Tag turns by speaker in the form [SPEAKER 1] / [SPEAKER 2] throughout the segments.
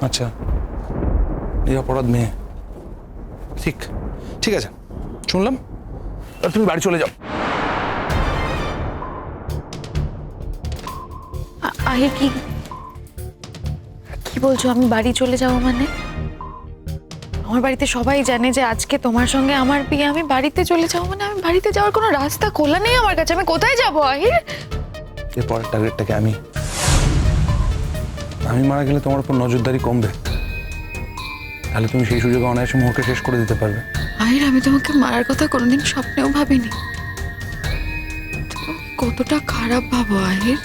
[SPEAKER 1] আচ্ছা, এই অপরাধ মেয়ে। ঠিক ঠিক আছে, শুনলাম। আর তুমি বাড়ি চলে যাও।
[SPEAKER 2] আহির কি কি বলছো? আমি বাড়ি চলে যাবো মানে? আমার বাড়িতে সবাই জানে যে আজকে তোমার সঙ্গে আমার বিয়ে, আমি বাড়িতে চলে যাবো মানে? আমি বাড়িতে যাওয়ার কোনো রাস্তা খোলা নেই আমার কাছে। আমি কোথায় যাবো আহির?
[SPEAKER 1] এরপরের টার্গেটটাকে আমি মারা গেলে তোমার উপর নজরদারি কমবে, তাহলে তুমি সেই সুযোগে অনায়াসে মোহরকে শেষ করে দিতে পারবে।
[SPEAKER 2] আহির, আমি তোমাকে মারার কথা কোনোদিন স্বপ্নেও ভাবিনি। তুমি কতটা খারাপ ভাবো আহির,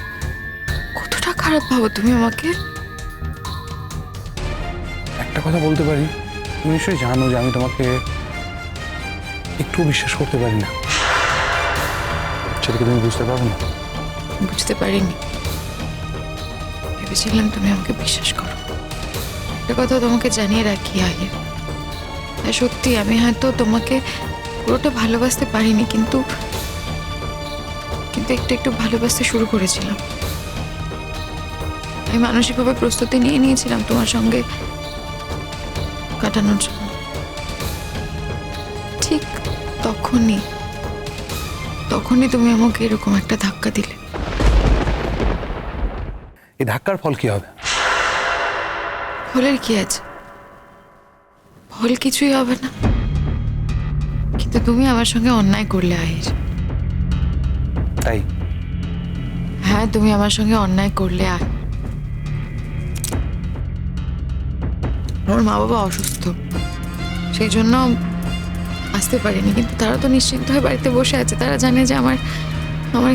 [SPEAKER 2] কতটা খারাপ ভাবো তুমি আমাকে।
[SPEAKER 1] একটা কথা বলতে পারি, তুমি নিশ্চয়ই জানো যে আমি তোমাকে একটু বিশ্বাস করতে পারি না। সেটাকে তুমি বুঝতে পারো না?
[SPEAKER 2] বুঝতে পারিনি, ভেবেছিলাম তুমি আমাকে বিশ্বাস করো। একটা কথা তোমাকে জানিয়ে রাখি আহির, হ্যাঁ সত্যি আমি হয়তো তোমাকে পুরোটা ভালোবাসতে পারিনি, কিন্তু একটু একটু ভালোবাসতে শুরু করেছিলাম। আমি মানসিকভাবে প্রস্তুতি নিয়ে নিয়েছিলাম তোমার সঙ্গে কাটানোর জন্য। ঠিক তখনই তুমি আমাকে এরকম একটা ধাক্কা দিলে।
[SPEAKER 1] এই ধাক্কার ফল কি হবে?
[SPEAKER 2] ফলের কি আছে? ফল কিছুই হবে না, কিন্তু তুমি আমার সঙ্গে অন্যায় করলে আহির।
[SPEAKER 1] তাই?
[SPEAKER 2] হ্যাঁ, তুমি আমার সঙ্গে অন্যায় করলে। আমার মা বাবা অসুস্থ, সেই জন্য আসতে পারিনি, কিন্তু তারা তো নিশ্চিন্ত হয়ে বাড়িতে বসে আছে। তারা জানে যে আমার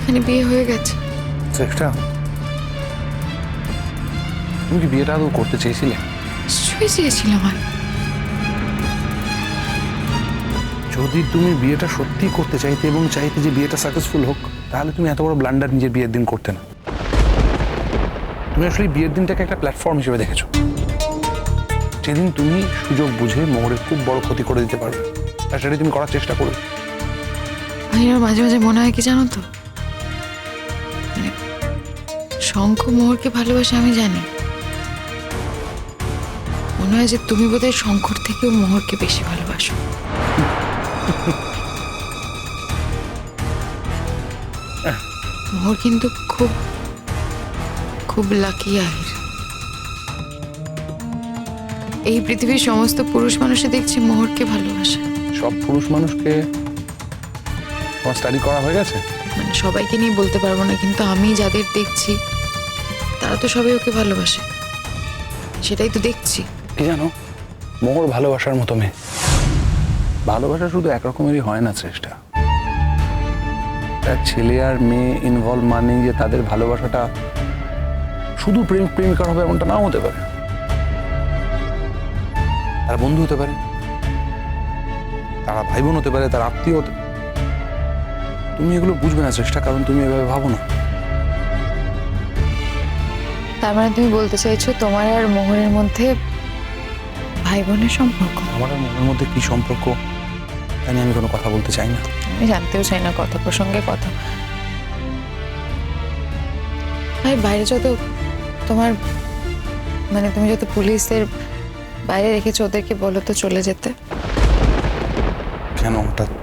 [SPEAKER 2] এখানে বিয়ে হয়ে গেছে।
[SPEAKER 1] চেষ্টা, তুমি কি বিয়েটা আদৌ করতে চেয়েছিলে?
[SPEAKER 2] নিশ্চয়ই চেয়েছিলাম। আর
[SPEAKER 1] যদি তুমি বিয়েটা সত্যি করতে চাইতে এবং চাইতে যে বিয়েটা সাকসেসফুল হোক, তাহলে তুমি এত বড় ব্লান্ডার নিজের বিয়ের দিন করতে না। তুমি আসলে বিয়ের দিনটাকে একটা প্ল্যাটফর্ম হিসেবে দেখেছো, যেদিন তুমি সুযোগ বুঝে মোহরের খুব বড় ক্ষতি করে দিতে পারবে, আর সেটাই তুমি করার চেষ্টা করবে।
[SPEAKER 2] আমার মাঝে মাঝে মনে হয় কি জানো তো, মানে শঙ্খ মোহরকে ভালোবাসে আমি জানি, মনে হয় যে তুমি বোধহয় শঙ্কর থেকেও মোহরকে বেশি ভালোবাসো। মোহর কিন্তু খুব খুব লাকি আহির। এই পৃথিবীর সমস্ত পুরুষ মানুষে দেখছি মোহরকে ভালোবাসে।
[SPEAKER 1] সব পুরুষ মানুষকে তোমার স্টাডি করা হয়ে গেছে?
[SPEAKER 2] মানে সবাইকে নিয়ে বলতে পারবো না, কিন্তু আমি যাদের দেখছি তারা তো সবাই ওকে ভালোবাসে, সেটাই তো দেখছি।
[SPEAKER 1] কি জানো, মোহর ভালোবাসার মতো মেয়ে। ভালোবাসা শুধু একরকমেরই হয় না চেষ্টা। তার ছেলে আর মেয়ে ইনভলভ মানেই যে তাদের ভালোবাসাটা শুধু প্রেম প্রেমিকার হবে এমনটা নাও হতে পারে। তারা বন্ধু হতে পারে, তারা ভাই বোন হতে পারে, তার আত্মীয় হতে। তুমি এগুলো বুঝবে না চেষ্টা, কারণ তুমি এভাবে ভাবো না।
[SPEAKER 2] তার মানে তুমি বলতে চাইছো তোমার আর মোহরের মধ্যে ভাই বোনের সম্পর্ক?
[SPEAKER 1] আমার আর মোহরের মধ্যে কি সম্পর্ক তা নিয়ে আমি কোনো কথা বলতে চাই না।
[SPEAKER 2] আমি জানতেও চাই না, কথা প্রসঙ্গে কথা। ভাই বাইরে যত তোমার, মানে তুমি যত পুলিশদের বাইরে রেখেছো, ওদেরকে বলো তো চলে যেতে।
[SPEAKER 1] কেন হঠাৎ?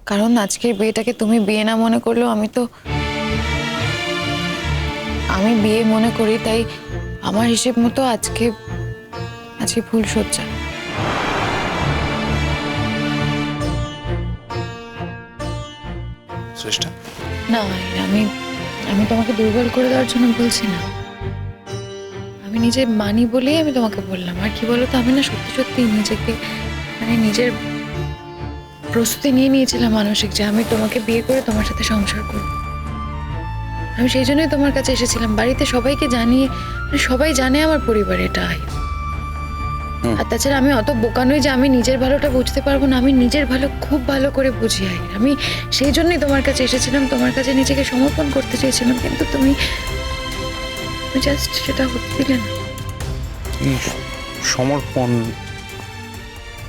[SPEAKER 2] কারণ আজকের বিয়েটাকে তুমি বিয়ে না মনে করলেও আমি বিয়ে মনে করি, তাই আমার হিসেব মতো আজকে ফুল সজ্জা।
[SPEAKER 1] চেষ্টা
[SPEAKER 2] না, আমি তোমাকে দুর্বল করে দেওয়ার জন্য বলছি না। আমি নিজে মানি বলেই আমি তোমাকে বললাম। আর কি বলতো, আমি না সত্যি সত্যি নিজেকে, মানে নিজের প্রস্তুতি নিয়ে নিয়েছিলাম মানসিক, যে আমি তোমাকে বিয়ে করে তোমার সাথে সংসার করব। আমি সেই জন্যই তোমার কাছে এসেছিলাম, বাড়িতে সবাইকে জানিয়ে, মানে সবাই জানে আমার পরিবার এটা। আর তাছাড়া আমি অত বোকা নই যে আমি নিজের ভালোটা বুঝতে পারবো না। আমি নিজের ভালো খুব ভালো করে বুঝি। আমি সেই জন্যই তোমার কাছে এসেছিলাম, তোমার কাছে নিজেকে সমর্পণ করতে চেয়েছিলাম, কিন্তু তুমি জাস্ট সেটা হতে দিলে না।
[SPEAKER 1] এই সমর্পণ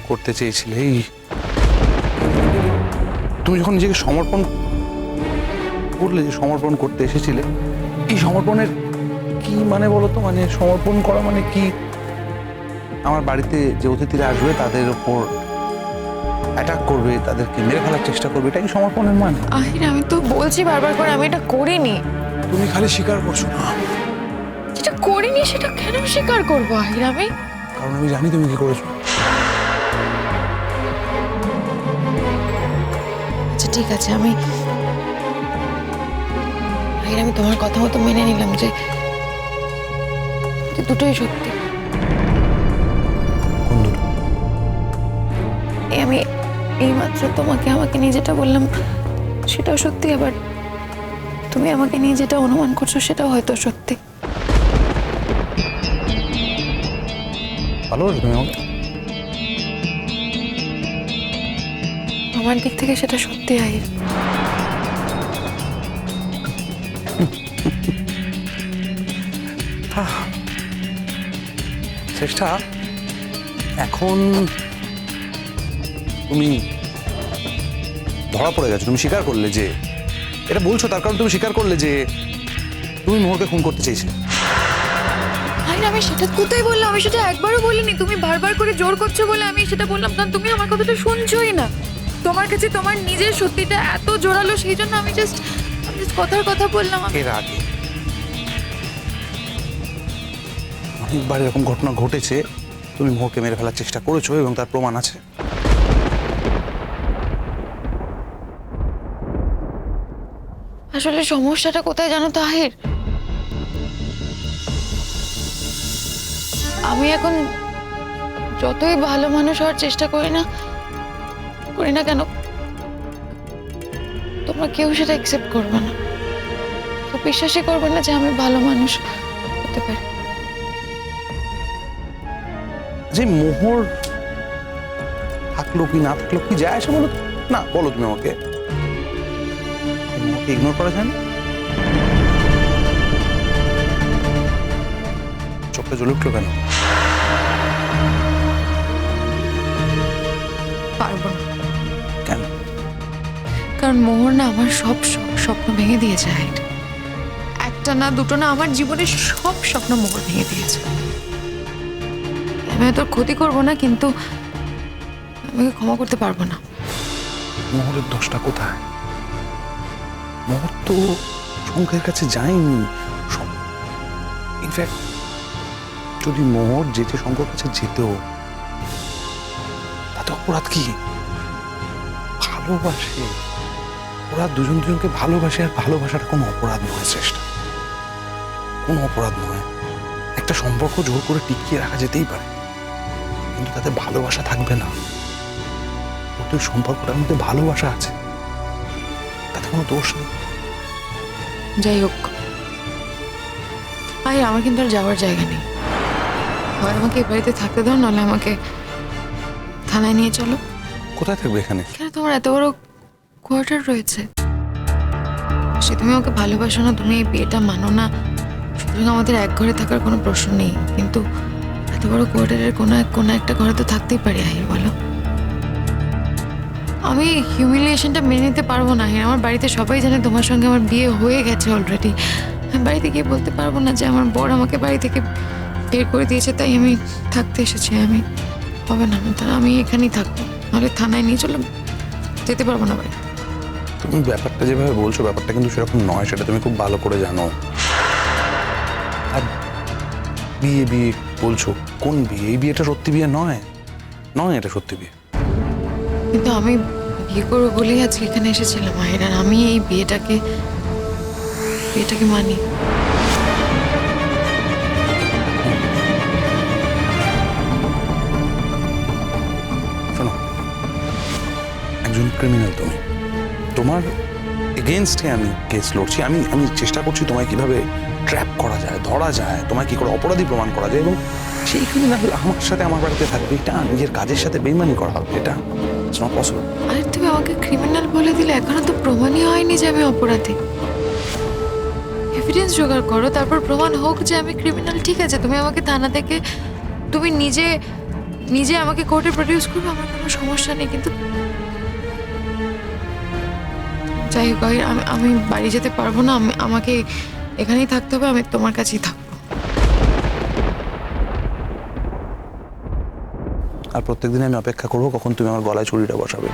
[SPEAKER 1] করতে চেয়েছিলে? এই তুমি যখন নিজেকে সমর্পণ করলে, যে সমর্পণ করতে এসেছিলে, এই সমর্পণের কি কি মানে বলো তো, মানে সমর্পণ করা মানে কি? আমার বাড়িতে যে অতিথিরা আসবে তাদের উপর অ্যাটাক করবে, তাদেরকে মেরে ফেলার চেষ্টা করবে, এটা কি সমর্পণের মানে?
[SPEAKER 2] আহির আমি তো বলছি বারবার করে আমি এটা করিনি।
[SPEAKER 1] তুমি খালি স্বীকার করছো না।
[SPEAKER 2] যেটা করিনি সেটা কেন স্বীকার করবো আহির আমি?
[SPEAKER 1] কারণ আমি জানি তুমি কি করেছো।
[SPEAKER 2] আচ্ছা ঠিক আছে, আমি আহির আমি তোমার কথা মতো মেনে নিলাম যে যে দুটোই সত্যি।
[SPEAKER 1] কোন দুটো?
[SPEAKER 2] আমি এইমাত্র তোমাকে আমাকে নিয়ে যেটা বললাম সেটাও সত্যি, আবার তুমি আমাকে নিয়ে যেটা অনুমান করছো সেটাও হয়তো সত্যি।
[SPEAKER 1] ভালো তুমি আমাকে?
[SPEAKER 2] আমার দিক থেকে সেটা সত্যি আহির।
[SPEAKER 1] চেষ্টা এখন তুমি ধরা পড়ে গেছো, তুমি স্বীকার করলে যে এটা বলছো, তার কারণ তুমি স্বীকার করলে যে তুমি মোহরকে খুন করতে চেয়েছিলে।
[SPEAKER 2] আহির আমি সেটা কোথায় বললাম? আমি সেটা একবারও বলিনি। তুমি বারবার করে জোর করছো বলে আমি সেটা বললাম, কারণ তুমি আমার কথাটা শুনছোই না। তোমার কাছে তোমার নিজের সত্যিটা এত জোরালো, সেই জন্য আমি জাস্ট কথার কথা বললাম।
[SPEAKER 1] এর আগে অনেকবার এরকম ঘটনা ঘটেছে, তুমি মোহরকে মেরে ফেলার চেষ্টা করেছো এবং তার প্রমাণ আছে।
[SPEAKER 2] আসলে সমস্যাটা কোথায় জানো তো আহির? আমি এখন যতই ভালো মানুষ হওয়ার চেষ্টা করি না কেন, তোমরা কেউ সেটা অ্যাকসেপ্ট করবে না, কেউ বিশ্বাসই করবে না যে আমি ভালো মানুষ হতে পারি।
[SPEAKER 1] যে মোহর থাকলো কি না থাকলো কি যায় আসে বলো তো? না বলো তুমি আমাকে, মোহরকে ইগনোর করা যায় না? চোখটা জ্বলে উঠলো কেন?
[SPEAKER 2] পারবো না।
[SPEAKER 1] কেন?
[SPEAKER 2] কারণ মোহর না আমার সব স্বপ্ন ভেঙে দিয়েছে আহির। একটা না দুটো না, আমার জীবনের সব স্বপ্ন মোহর ভেঙে দিয়েছে। আমি তোর ক্ষতি করবো না, কিন্তু আমাকে ক্ষমা করতে পারবো না।
[SPEAKER 1] মোহরের দোষটা কোথায়? মোহর তো শঙ্খের কাছে যায়নি। ইনফ্যাক্ট যদি মোহর যেতে শঙ্কর কাছে যেত, তাতে অপরাধ কি? ভালোবাসে ওরা দুজন দুজনকে, ভালোবাসে, আর ভালোবাসাটা কোনো অপরাধ নয়। চেষ্টা কোনো অপরাধ নয়। একটা সম্পর্ক জোর করে টিকিয়ে রাখা যেতেই পারে, কিন্তু তাতে ভালোবাসা থাকবে না। ওদের সম্পর্কটার মধ্যে ভালোবাসা আছে, তাতে কোনো দোষ নেই।
[SPEAKER 2] যাই হোক আহির, আমার কিন্তু আর যাওয়ার জায়গা নেই। হয় আমাকে এ বাড়িতে থাকতে দাও, নাহলে আমাকে থানায় নিয়ে চলো।
[SPEAKER 1] কোথায় থাকবে এখানে?
[SPEAKER 2] কেন, তোমার এত বড় কোয়ার্টার রয়েছে, সে তুমি আমাকে ভালোবাসো না, তুমি এই বিয়েটা মানো না, সুতরাং আমাদের এক ঘরে থাকার কোনো প্রশ্ন নেই। কিন্তু এত বড় কোয়ার্টারের কোনো একটা ঘরে তো থাকতেই পারি আহির, বলো? আমি হিউমিলিয়েশনটা মেনে নিতে পারবো না আহির। আমার বাড়িতে সবাই জানে তোমার সঙ্গে আমার বিয়ে হয়ে গেছে অলরেডি। আমি বাড়িতে গিয়ে বলতে পারবো না যে আমার বর আমাকে বাড়ি থেকে বের করে দিয়েছে, তাই আমি থাকতে এসেছি। আমি হবে না, আমি এখানেই থাকবো, নাহলে থানায় নিয়ে চলো। যেতে পারবো না বাড়ি।
[SPEAKER 1] তুমি ব্যাপারটা যেভাবে বলছো, ব্যাপারটা কিন্তু সেরকম নয়, সেটা তুমি খুব ভালো করে জানো। আর বিয়ে বিয়ে বলছো, কোন বিয়ে? এই বিয়েটা সত্যি বিয়ে নয়, নয় এটা সত্যি বিয়ে।
[SPEAKER 2] কিন্তু আমি বিয়ে করবো বলেই আজকে এখানে এসেছিলাম আহির, আর আমি এই বিয়েটাকে মানি।
[SPEAKER 1] শোনো, একজন ক্রিমিনাল তুমি, তোমার এগেনস্টে আমি কেস লড়ছি। আমি চেষ্টা করছি তোমায় কিভাবে ট্র্যাপ করা যায়, ধরা যায়, তোমায় কি করে অপরাধী প্রমাণ করা যায়, এবং সেই ক্রিমিনাল আমার সাথে আমার বাড়িতে থাকবে, এটা নিজের কাজের সাথে বেইমানি করা হবে, এটা ইটস নট পসিবল।
[SPEAKER 2] আরে তুমি আমাকে ক্রিমিনাল বলে দিলে, এখনো তো প্রমাণই হয়নি যে আমি অপরাধী। এভিডেন্স জোগাড় করো, তারপর প্রমাণ হোক যে আমি ক্রিমিনাল। ঠিক আছে, তুমি আমাকে থানা থেকে তুমি নিজে আমাকে কোর্টে প্রডিউস করবে, আমার কোনো সমস্যা নেই। কিন্তু যাই হোক আহির, আমি বাড়ি যেতে পারবো না। আমাকে এখানেই থাকতে হবে, আমি তোমার কাছেই থাকবো।
[SPEAKER 1] আর প্রত্যেকদিন আমি অপেক্ষা করবো কখন তুমি আমার গলায় ছুরিটা বসাবে।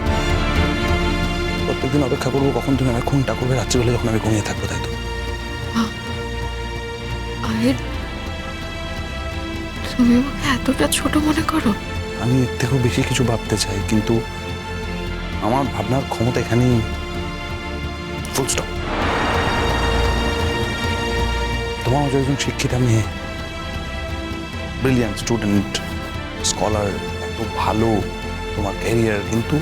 [SPEAKER 1] প্রত্যেকদিন অপেক্ষা করবো কখন তুমি আমার খুনটা করবে রাত্রিবেলা যখন আমি ঘুমিয়ে থাকবো, তাই তো?
[SPEAKER 2] আরে তুমি আমাকে এতটা ছোট মনে করো?
[SPEAKER 1] আমি এর থেকেও বেশি কিছু ভাবতে চাই, কিন্তু আমার ভাবনার ক্ষমতা এখানেই ফুল স্টপ। তোমার মতো একজন শিক্ষিতা মেয়ে, ব্রিলিয়ান্ট স্টুডেন্ট, স্কলার, এত ভালো তোমার ক্যারিয়ার, কিন্তু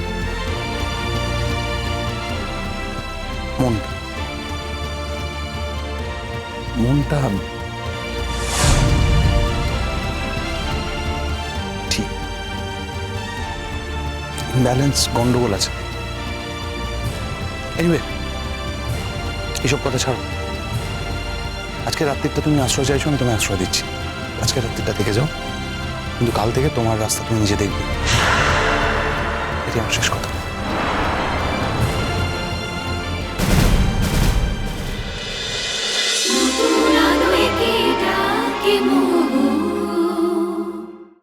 [SPEAKER 1] মনটা মনটা ঠিক ইমব্যালেন্স, গন্ডগোল আছে। এনিওয়ে, এইসব কথা ছাড়ো। আজকে রাত্রিটা তুমি আশ্রয় চাইছো, আমি তোমায় আশ্রয় দিচ্ছি। আজকে রাত্রিটা থেকে যাও, কিন্তু কাল থেকে তোমার রাস্তা তুমি নিজে দেখবে। এটি আমার শেষ কথা।